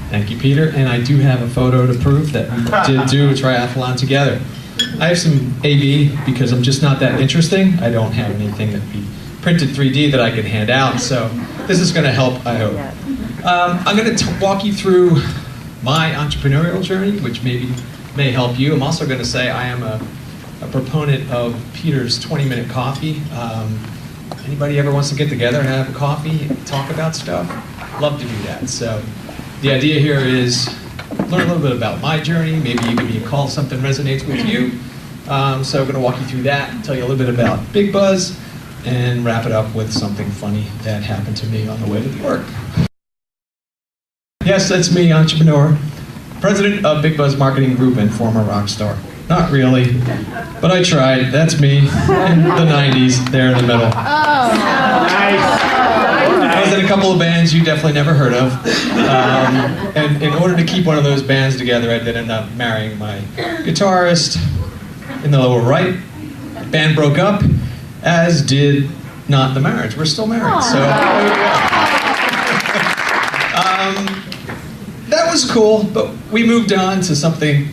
Thank you, Peter. And I do have a photo to prove that we did do a triathlon together. I have some AB because I'm just not that interesting. I don't have anything that be printed 3D that I can hand out, so this is going to help, I hope. I'm going to walk you through my entrepreneurial journey, which may help you. I'm also going to say I am a proponent of Peter's 20-minute coffee. Anybody ever wants to get together and have a coffee and talk about stuff? Love to do that. So the idea here is learn a little bit about my journey. Maybe you give me a call if something resonates with you. So I'm going to walk you through that, tell you a little bit about Bigbuzz, and wrap it up with something funny that happened to me on the way to work. Yes, that's me, entrepreneur, president of Bigbuzz Marketing Group and former rock star. Not really, but I tried. That's me in the 90s, there in the middle. Oh, nice. I was in a couple of bands you definitely never heard of. And in order to keep one of those bands together, I did end up marrying my guitarist in the lower right. The band broke up, as did not the marriage. We're still married, so there we go. That was cool, but we moved on to something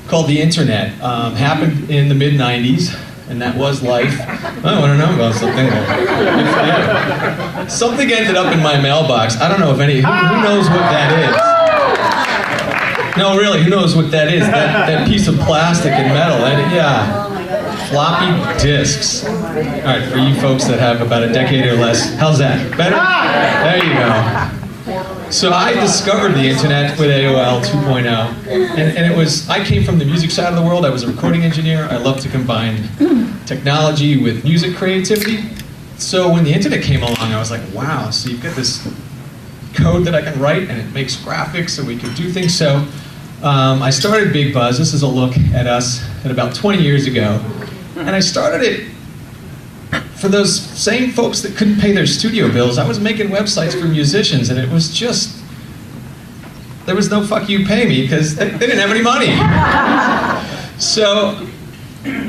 called the internet. Happened in the mid-90s, and that was life. I want to know about something. Something ended up in my mailbox. I don't know if who knows what that is? No, really, who knows what that is? That piece of plastic and metal, yeah. Floppy disks. All right, for you folks that have about a decade or less, how's that? Better? There you go. So I discovered the internet with AOL 2.0, and it was, I came from the music side of the world. I was a recording engineer. I love to combine technology with music creativity. So when the internet came along, I was like, wow, so you've got this code that I can write, and it makes graphics, so we can do things. So I started Bigbuzz. This is a look at us at about 20 years ago. And I started it for those same folks that couldn't pay their studio bills. I was making websites for musicians, and it was just, there was no fuck you pay me because they didn't have any money. So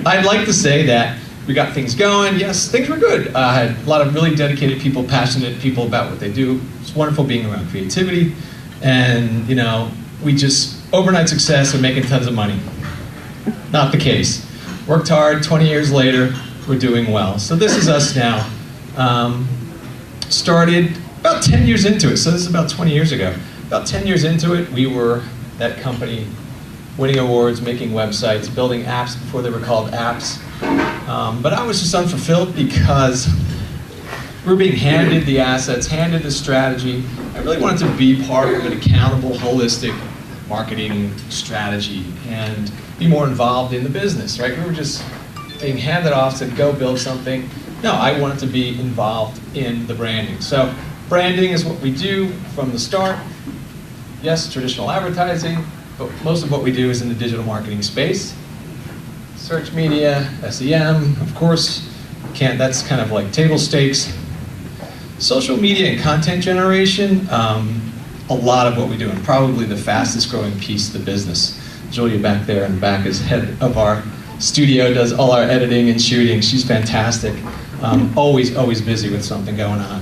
I'd like to say that we got things going. Yes, things were good. I had a lot of really dedicated people, passionate people about what they do. It's wonderful being around creativity. And, you know, we just, overnight success and making tons of money. Not the case. Worked hard, 20 years later, we're doing well. So this is us now. Started about 10 years into it, so this is about 20 years ago. About 10 years into it, we were that company winning awards, making websites, building apps before they were called apps. But I was just unfulfilled because we were being handed the assets, handed the strategy. I really wanted to be part of an accountable, holistic marketing strategy and be more involved in the business, right? We were just being handed off to go build something. No, I wanted to be involved in the branding. So branding is what we do from the start. Yes, traditional advertising, but most of what we do is in the digital marketing space. Search media, SEM, of course, that's kind of like table stakes. Social media and content generation, a lot of what we do, and probably the fastest growing piece of the business. Julia back there in the back is head of our studio, does all our editing and shooting. She's fantastic. Always busy with something going on.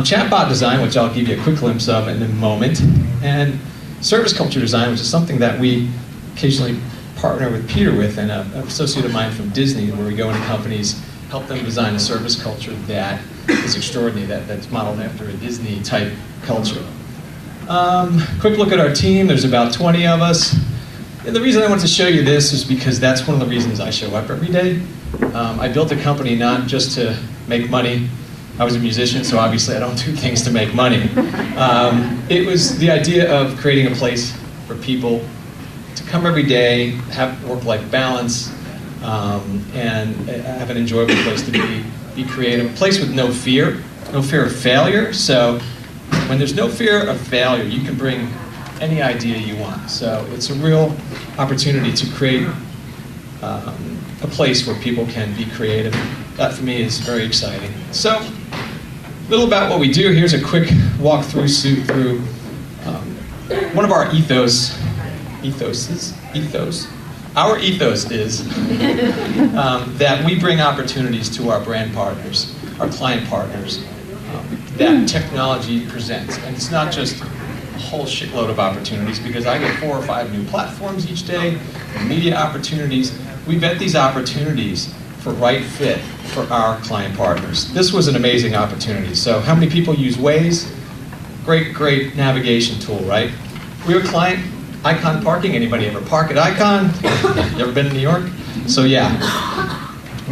Chatbot design, which I'll give you a quick glimpse of in a moment. And service culture design, which is something that we occasionally partner with Peter with, and an associate of mine from Disney, where we go into companies, help them design a service culture that is extraordinary, that's modeled after a Disney type culture. Quick look at our team. There's about 20 of us. And the reason I want to show you this is because that's one of the reasons I show up every day. I built a company not just to make money. I was a musician, so obviously I don't do things to make money. It was the idea of creating a place for people to come every day, have work-life balance, and have an enjoyable place to be creative. A place with no fear of failure. So when there's no fear of failure, you can bring any idea you want. So it's a real opportunity to create a place where people can be creative. That for me is very exciting. So a little about what we do. Here's a quick walkthrough through one of our ethos. Our ethos is that we bring opportunities to our brand partners, our client partners, that technology presents. And it's not just a whole shitload of opportunities because I get 4 or 5 new platforms each day, media opportunities. We vet these opportunities for right fit for our client partners. This was an amazing opportunity. So how many people use Waze? Great navigation tool, right? We have a client, Icon Parking. Anybody ever park at Icon? You ever been to New York? So yeah,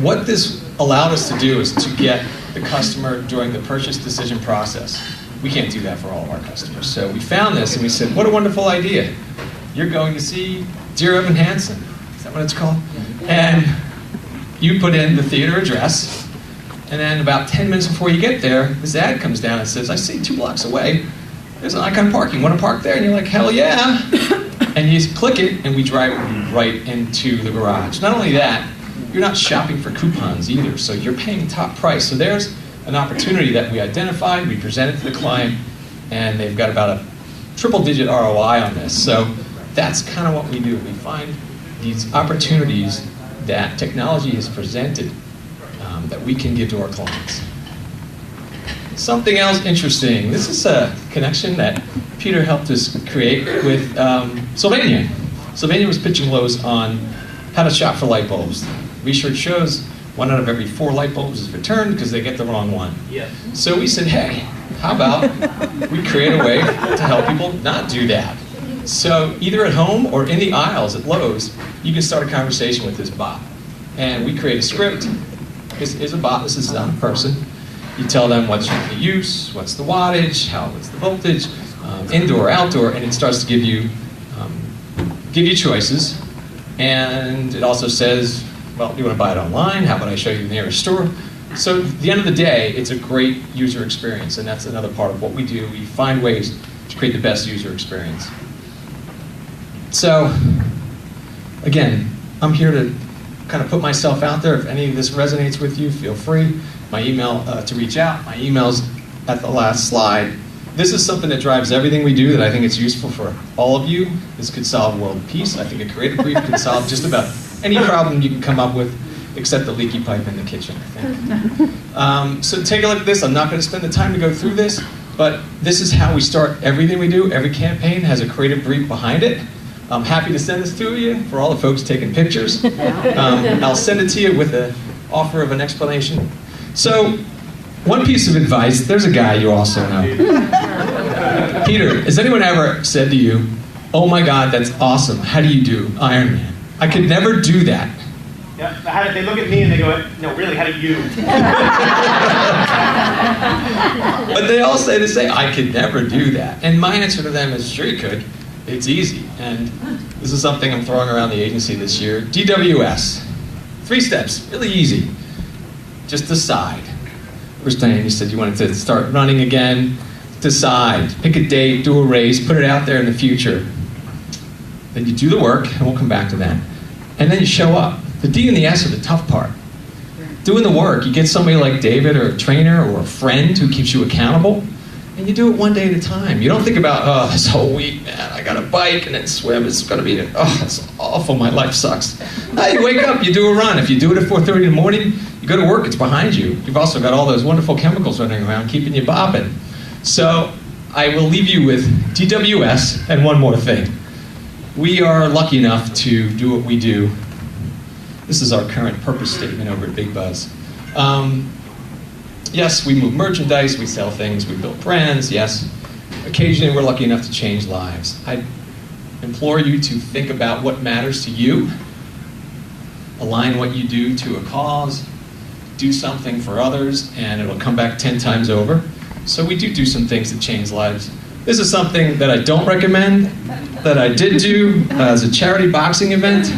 what this allowed us to do is to get the customer during the purchase decision process. We can't do that for all of our customers. So we found this and we said, what a wonderful idea. You're going to see Dear Evan Hansen. Is that what it's called? And you put in the theater address, and then about 10 minutes before you get there, this ad comes down and says, I see 2 blocks away, there's an Icon Parking. Want to park there? And you're like, hell yeah. And you just click it, and we drive you right into the garage. Not only that, you're not shopping for coupons either, so you're paying top price. So there's an opportunity that we identified, we presented to the client, and they've got about a triple-digit ROI on this. So that's kind of what we do. We find these opportunities that technology has presented that we can give to our clients. Something else interesting. This is a connection that Peter helped us create with Sylvania. Sylvania was pitching Lowe's on how to shop for light bulbs. Research shows 1 out of every 4 light bulbs is returned because they get the wrong one. Yes. So we said, hey, how about we create a way to help people not do that? So either at home or in the aisles at Lowe's, you can start a conversation with this bot. And we create a script. This is a bot, this is not a person. You tell them what's the use, what's the wattage, what's the voltage, indoor, outdoor, and it starts to give you choices. And it also says, well, do you want to buy it online? How about I show you the nearest store? So at the end of the day, it's a great user experience, and that's another part of what we do. We find ways to create the best user experience. So, again, I'm here to kind of put myself out there. If any of this resonates with you, feel free. My email to reach out. My email's at the last slide. This is something that drives everything we do that I think it's useful for all of you. This could solve world peace. I think a creative brief could solve just about any problem you can come up with except the leaky pipe in the kitchen, I think. So take a look at this. I'm not going to spend the time to go through this, but this is how we start everything we do. Every campaign has a creative brief behind it. I'm happy to send this to you for all the folks taking pictures. I'll send it to you with an offer of an explanation. So, one piece of advice, there's a guy you also know. Peter, has anyone ever said to you, oh my God, that's awesome, how do you do Iron Man? I could never do that. Yeah, they look at me and they go, no, really, how do you? But they all say the same, I could never do that. And my answer to them is, sure you could. It's easy. And this is something I'm throwing around the agency this year. DWS. 3 steps, really easy. Just decide. First time you said you wanted to start running again. Decide. Pick a date, do a race, put it out there in the future. Then you do the work, and we'll come back to that. And then you show up. The D and the S are the tough part. Doing the work, you get somebody like David or a trainer or a friend who keeps you accountable, and you do it one day at a time. You don't think about, oh, this whole week, man, I got to bike and then swim. It's going to be, oh, it's awful. My life sucks. No, you wake up, you do a run. If you do it at 4:30 in the morning, you go to work, it's behind you. You've also got all those wonderful chemicals running around keeping you bopping. So I will leave you with DWS and one more thing. We are lucky enough to do what we do. This is our current purpose statement over at Bigbuzz. Yes, we move merchandise, we sell things, we build brands, yes. Occasionally we're lucky enough to change lives. I implore you to think about what matters to you, align what you do to a cause, do something for others, and it'll come back 10 times over. So we do some things that change lives. This is something that I don't recommend, that I did do as a charity boxing event.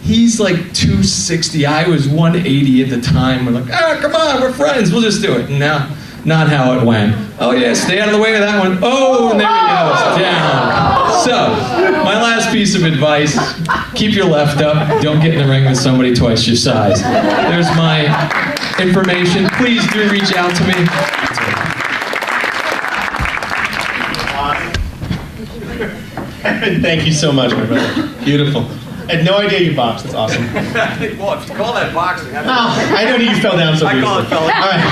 He's like 260, I was 180 at the time. We're like, oh, come on, we're friends, we'll just do it. No, not how it went. Oh yeah, stay out of the way of that one. Oh, and there he goes, down. So, my last piece of advice, keep your left up, don't get in the ring with somebody twice your size. There's my information, please do reach out to me. Thank you so much, my brother. Beautiful. I had no idea you boxed. That's awesome. Well, if you call that boxing, I know you fell down so beautifully. I call it fell down. All right.